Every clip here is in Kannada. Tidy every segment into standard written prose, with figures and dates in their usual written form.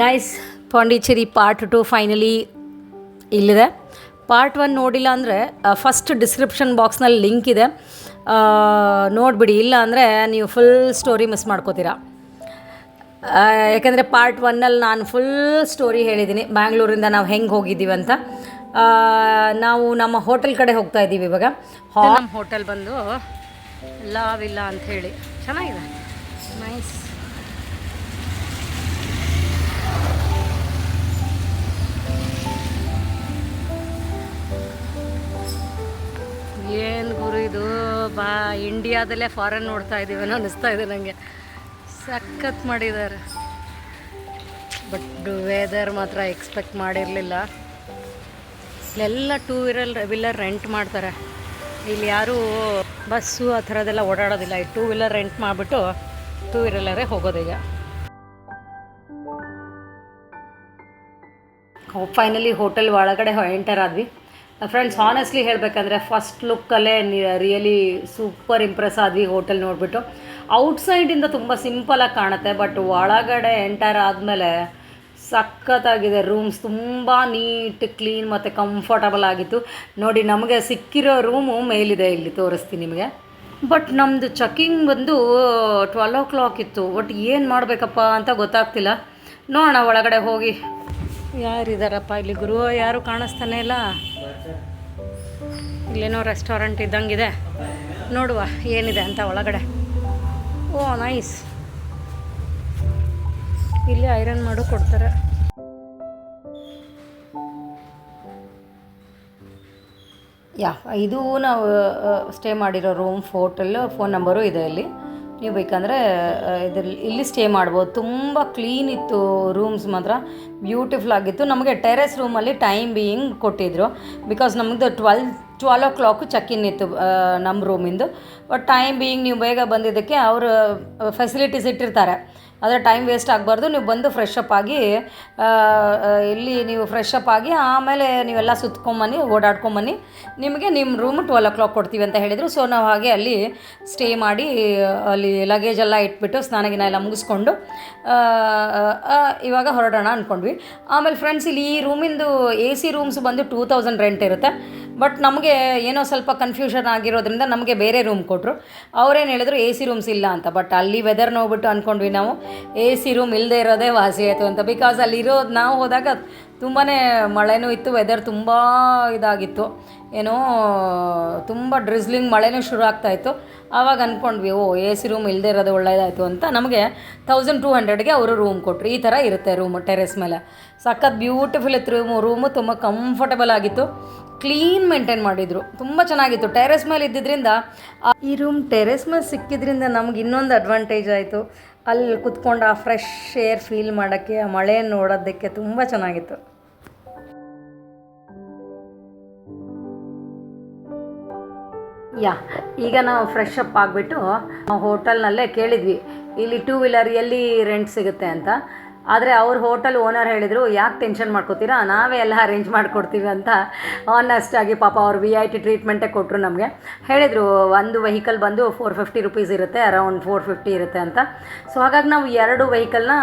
ಗೈಸ್, ಪಾಂಡಿಚೇರಿ ಪಾರ್ಟ್ 2 ಫೈನಲಿ ಇಲ್ಲಿದೆ. ಪಾರ್ಟ್ 1 ನೋಡಿಲ್ಲ ಅಂದರೆ ಫಸ್ಟ್ ಡಿಸ್ಕ್ರಿಪ್ಷನ್ ಬಾಕ್ಸ್ನಲ್ಲಿ ಲಿಂಕ್ ಇದೆ, ನೋಡಿಬಿಡಿ. ಇಲ್ಲ ಅಂದರೆ ನೀವು ಫುಲ್ ಸ್ಟೋರಿ ಮಿಸ್ ಮಾಡ್ಕೋತೀರಾ. ಯಾಕೆಂದರೆ ಪಾರ್ಟ್ 1ನಲ್ಲಿ ನಾನು ಫುಲ್ ಸ್ಟೋರಿ ಹೇಳಿದ್ದೀನಿ, ಬ್ಯಾಂಗ್ಳೂರಿಂದ ನಾವು ಹೆಂಗೆ ಹೋಗಿದ್ದೀವಿ ಅಂತ. ನಾವು ನಮ್ಮ ಹೋಟೆಲ್ ಕಡೆ ಹೋಗ್ತಾ ಇದ್ದೀವಿ ಇವಾಗ. ನಮ್ಮ ಹೋಟೆಲ್ ಬಂದು ಲಾ ವಿಲ್ಲಾ ಅಂಥೇಳಿ ಚೆನ್ನಾಗಿದೆ, ನೈಸ್. ಏನು ಗುರು ಇದು, ಇಂಡಿಯಾದಲ್ಲೇ ಫಾರಿನ್ ನೋಡ್ತಾ ಇದ್ದೀವೇನೋ ಅನ್ನಿಸ್ತಾ ಇದೆ ನನಗೆ. ಸಖತ್ ಮಾಡಿದ್ದಾರೆ, ಬಟ್ ವೆದರ್ ಮಾತ್ರ ಎಕ್ಸ್ಪೆಕ್ಟ್ ಮಾಡಿರಲಿಲ್ಲ. ಇಲ್ಲೆಲ್ಲ ವಿಲ್ಲರ್ ರೆಂಟ್ ಮಾಡ್ತಾರೆ. ಇಲ್ಲಿ ಯಾರೂ ಬಸ್ಸು ಆ ಥರದ್ದೆಲ್ಲ ಓಡಾಡೋದಿಲ್ಲ. ಈ 2 ವೀಲರ್ ರೆಂಟ್ ಮಾಡಿಬಿಟ್ಟು 2 ವೀಲರೇ ಹೋಗೋದೀಗ. ಫೈನಲಿ ಹೋಟೆಲ್ ಒಳಗಡೆ ಎಂಟರ್ ಆದ್ವಿ ಫ್ರೆಂಡ್ಸ್. ಆನೆಸ್ಟ್ಲಿ ಹೇಳಬೇಕಂದ್ರೆ ಫಸ್ಟ್ ಲುಕ್ಕಲ್ಲೇ ರಿಯಲಿ ಸೂಪರ್ ಇಂಪ್ರೆಸ್ ಆದ್ವಿ ಹೋಟೆಲ್ ನೋಡಿಬಿಟ್ಟು. ಔಟ್ಸೈಡಿಂದ ತುಂಬ ಸಿಂಪಲಾಗಿ ಕಾಣುತ್ತೆ, ಬಟ್ ಒಳಗಡೆ ಎಂಟರ್ ಆದಮೇಲೆ ಸಖತ್ತಾಗಿದೆ. ರೂಮ್ಸ್ ತುಂಬ ನೀಟ್, ಕ್ಲೀನ್ ಮತ್ತು ಕಂಫರ್ಟಬಲ್ ಆಗಿತ್ತು. ನೋಡಿ, ನಮಗೆ ಸಿಕ್ಕಿರೋ ರೂಮು ಮೇಲಿದೆ, ಇಲ್ಲಿ ತೋರಿಸ್ತೀನಿ ನಿಮಗೆ. ಬಟ್ ನಮ್ಮದು ಚೆಕ್ಕಿಂಗ್ ಬಂದು 12 o'clock ಇತ್ತು. ಬಟ್ ಏನು ಮಾಡಬೇಕಪ್ಪ ಅಂತ ಗೊತ್ತಾಗ್ತಿಲ್ಲ. ನೋಡೋಣ ಒಳಗಡೆ ಹೋಗಿ. ಯಾರಿದ್ದಾರಪ್ಪ ಇಲ್ಲಿ? ಗುರು ಯಾರು ಕಾಣಿಸ್ತಾನೆ ಇಲ್ಲ. ಇಲ್ಲೇನೋ ರೆಸ್ಟೋರೆಂಟ್ ಇದ್ದಂಗಿದೆ, ನೋಡುವ ಏನಿದೆ ಅಂತ ಒಳಗಡೆ. ಓ ನೈಸ್, ಇಲ್ಲಿ ಐರನ್ ಮಾಡು ಕೊಡ್ತಾರೆ. ಇದು ನಾವು ಸ್ಟೇ ಮಾಡಿರೋ ರೂಮ್, ಫೋನ್ ನಂಬರು ಇದೆ ಇಲ್ಲಿ. ನೀವು ಬೇಕಂದರೆ ಇಲ್ಲಿ ಸ್ಟೇ ಮಾಡ್ಬೋದು. ತುಂಬ ಕ್ಲೀನ್ ಇತ್ತು, ರೂಮ್ಸ್ ಮಾತ್ರ ಬ್ಯೂಟಿಫುಲ್ ಆಗಿತ್ತು. ನಮಗೆ ಟೆರೆಸ್ ರೂಮಲ್ಲಿ ಟೈಮ್ ಬೀಯಿಂಗ್ ಕೊಟ್ಟಿದ್ದರು, ಬಿಕಾಸ್ ನಮ್ಮದು 12 o'clock ಚೆಕ್-ಇನ್ ಇತ್ತು ನಮ್ಮ ರೂಮಿಂದು. ಬಟ್ ಟೈಮ್ ಬೀಯಿಂಗ್ ನೀವು ಬೇಗ ಬಂದಿದ್ದಕ್ಕೆ ಅವರು ಫೆಸಿಲಿಟೀಸ್ ಇಟ್ಟಿರ್ತಾರೆ. ಆದರೆ ಟೈಮ್ ವೇಸ್ಟ್ ಆಗಬಾರ್ದು, ನೀವು ಬಂದು ಫ್ರೆಶ್ ಅಪ್ ಆಗಿ ಇಲ್ಲಿ ನೀವು ಫ್ರೆಶ್ ಅಪ್ ಆಗಿ ಆಮೇಲೆ ನೀವೆಲ್ಲ ಸುತ್ಕೊಂಬನ್ನಿ, ಓಡಾಡ್ಕೊಂಬನ್ನಿ, ನಿಮಗೆ ನಿಮ್ಮ ರೂಮ್ 12 o'clock ಕೊಡ್ತೀವಿ ಅಂತ ಹೇಳಿದರು. ಸೊ ನಾವು ಹಾಗೆ ಅಲ್ಲಿ ಸ್ಟೇ ಮಾಡಿ ಅಲ್ಲಿ ಲಗೇಜೆಲ್ಲ ಇಟ್ಬಿಟ್ಟು ಸ್ನಾನಗಿನ ಎಲ್ಲ ಮುಗಿಸ್ಕೊಂಡು ಇವಾಗ ಹೊರಡೋಣ ಅಂದ್ಕೊಂಡ್ವಿ. ಆಮೇಲೆ ಫ್ರೆಂಡ್ಸ್, ಇಲ್ಲಿ ಈ ರೂಮಿಂದು AC ರೂಮ್ಸ್ ಬಂದು 2000 ರೆಂಟ್ ಇರುತ್ತೆ. ಬಟ್ ನಮಗೆ ಏನೋ ಸ್ವಲ್ಪ ಕನ್ಫ್ಯೂಷನ್ ಆಗಿರೋದ್ರಿಂದ ನಮಗೆ ಬೇರೆ ರೂಮ್ ಕೊಟ್ಟರು. ಅವರೇನು ಹೇಳಿದ್ರು AC ರೂಮ್ಸ್ ಇಲ್ಲ ಅಂತ. ಬಟ್ ಅಲ್ಲಿ ವೆದರ್ ನೋಡ್ಬಿಟ್ಟು ಅಂದ್ಕೊಂಡ್ವಿ ನಾವು AC ರೂಮ್ ಇಲ್ಲದೆ ಇರೋದೇ ವಾಸಿ ಆಯಿತು ಅಂತ. ಬಿಕಾಸ್ ಅಲ್ಲಿರೋದು ನಾವು ಹೋದಾಗ ತುಂಬಾ ಮಳೆನೂ ಇತ್ತು, ವೆದರ್ ತುಂಬ ಇದಾಗಿತ್ತು, ಏನೋ ತುಂಬ ಡ್ರಿಸ್ಲಿಂಗ್ ಮಳೆನೂ ಶುರು ಆಗ್ತಾಯಿತ್ತು. ಆವಾಗ ಅಂದ್ಕೊಂಡ್ವಿ, AC ರೂಮ್ ಇಲ್ಲದೆ ಇರೋದು ಒಳ್ಳೆಯದಾಯಿತು ಅಂತ. ನಮಗೆ 1200ಗೆ ಅವರು ರೂಮ್ ಕೊಟ್ಟರು. ಈ ಥರ ಇರುತ್ತೆ ರೂಮು ಟೆರೆಸ್ ಮೇಲೆ. ಸಖತ್ ಬ್ಯೂಟಿಫುಲ್ ಇತ್ತು ರೂಮು, ತುಂಬ ಕಂಫರ್ಟಬಲ್ ಆಗಿತ್ತು, ಕ್ಲೀನ್ ಮೇಂಟೈನ್ ಮಾಡಿದರು, ತುಂಬ ಚೆನ್ನಾಗಿತ್ತು. ಟೆರೆಸ್ ಮೇಲೆ ಇದ್ದಿದ್ದರಿಂದ, ಈ ರೂಮ್ ಟೆರೆಸ್ ಮೇಲೆ ಸಿಕ್ಕಿದ್ರಿಂದ ನಮ್ಗೆ ಇನ್ನೊಂದು ಅಡ್ವಾಂಟೇಜ್ ಆಯಿತು. ಅಲ್ಲಿ ಕುತ್ಕೊಂಡು ಆ ಫ್ರೆಶ್ ಏರ್ ಫೀಲ್ ಮಾಡೋಕ್ಕೆ, ಆ ಮಳೆಯನ್ನು ನೋಡೋದಕ್ಕೆ ತುಂಬ ಚೆನ್ನಾಗಿತ್ತು. ಈಗ ನಾವು ಫ್ರೆಶ್ ಅಪ್ ಆಗಿಬಿಟ್ಟು ಹೋಟೆಲ್ನಲ್ಲೇ ಕೇಳಿದ್ವಿ ಇಲ್ಲಿ 2 ವೀಲರ್ ಎಲ್ಲಿ ರೆಂಟ್ ಸಿಗುತ್ತೆ ಅಂತ. ಆದರೆ ಅವ್ರ ಹೋಟೆಲ್ ಓನರ್ ಹೇಳಿದರು, ಯಾಕೆ ಟೆನ್ಷನ್ ಮಾಡ್ಕೋತೀರಾ, ನಾವೇ ಎಲ್ಲ ಅರೇಂಜ್ ಮಾಡಿಕೊಡ್ತೀವಿ ಅಂತ. ಆನೆಸ್ಟಾಗಿ ಪಾಪ ಅವ್ರು VIP ಟ್ರೀಟ್ಮೆಂಟೇ ಕೊಟ್ಟರು ನಮಗೆ. ಹೇಳಿದರು ಒಂದು ವೆಹಿಕಲ್ ಬಂದು 450 rupees ಇರುತ್ತೆ, ಅರೌಂಡ್ 450 ಇರುತ್ತೆ ಅಂತ. ಸೊ ಹಾಗಾಗಿ ನಾವು 2 ವೆಹಿಕಲ್ನ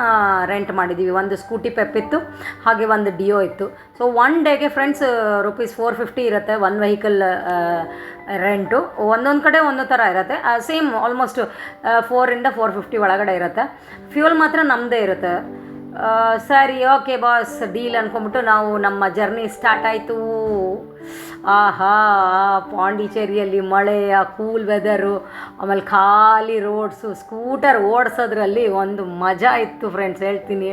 ರೆಂಟ್ ಮಾಡಿದ್ದೀವಿ. ಒಂದು ಸ್ಕೂಟಿ ಪೆಪ್ ಇತ್ತು, ಹಾಗೆ ಒಂದು ಡಿಯೋ ಇತ್ತು. ಸೊ 1 ಡೇಗೆ ಫ್ರೆಂಡ್ಸ್ ₹450 ಇರುತ್ತೆ ಒಂದು ವೆಹಿಕಲ್ ರೆಂಟು. ಒಂದೊಂದು ಕಡೆ ಒಂದೊಂದು ಥರ ಇರುತ್ತೆ, ಸೇಮ್ ಆಲ್ಮೋಸ್ಟ್ 400 to 450 ಒಳಗಡೆ ಇರುತ್ತೆ. ಫ್ಯೂಲ್ ಮಾತ್ರ ನಮ್ಮದೇ ಇರುತ್ತೆ. ಸರಿ, ಓಕೆ ಬಾಸ್, ಡೀಲ್ ಅಂದ್ಕೊಂಬಿಟ್ಟು ನಾವು ನಮ್ಮ ಜರ್ನಿ ಸ್ಟಾರ್ಟ್ ಆಯಿತು. ಆಹಾ, ಪಾಂಡಿಚೇರಿಯಲ್ಲಿ ಮಳೆ, ಆ ಕೂಲ್ ವೆದರು, ಆಮೇಲೆ ಖಾಲಿ ರೋಡ್ಸು, ಸ್ಕೂಟರ್ ಓಡಿಸೋದ್ರಲ್ಲಿ ಒಂದು ಮಜಾ ಇತ್ತು ಫ್ರೆಂಡ್ಸ್, ಹೇಳ್ತೀನಿ.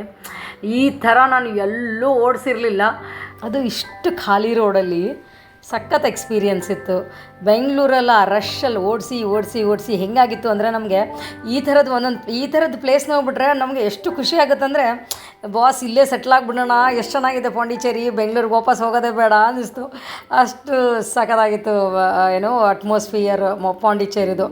ಈ ಥರ ನಾನು ಎಲ್ಲೂ ಓಡಿಸಿರಲಿಲ್ಲ, ಅದು ಇಷ್ಟು ಖಾಲಿ ರೋಡಲ್ಲಿ. ಸಖತ್ ಎಕ್ಸ್ಪೀರಿಯನ್ಸ್ ಇತ್ತು. ಬೆಂಗಳೂರೆಲ್ಲ ರಶಲ್ಲಿ ಓಡಿಸಿ ಹೆಂಗಾಗಿತ್ತು ಅಂದರೆ, ನಮಗೆ ಈ ಥರದ್ದು ಪ್ಲೇಸ್ ನೋಡ್ಬಿಟ್ರೆ ನಮಗೆ ಎಷ್ಟು ಖುಷಿ ಆಗುತ್ತಂದರೆ, ಬಾಸ್ ಇಲ್ಲೇ ಸೆಟ್ಲಾಗ್ಬಿಡೋಣ, ಎಷ್ಟು ಚೆನ್ನಾಗಿದೆ ಪಾಂಡಿಚೇರಿ, ಬೆಂಗಳೂರಿಗೆ ವಾಪಸ್ ಹೋಗೋದೇ ಬೇಡ ಅನ್ನಿಸ್ತು. ಅಷ್ಟು ಸಖತ್ತಾಗಿತ್ತು ಏನೋ ಅಟ್ಮಾಸ್ಫಿಯರ್ ಪಾಂಡಿಚೇರಿದು.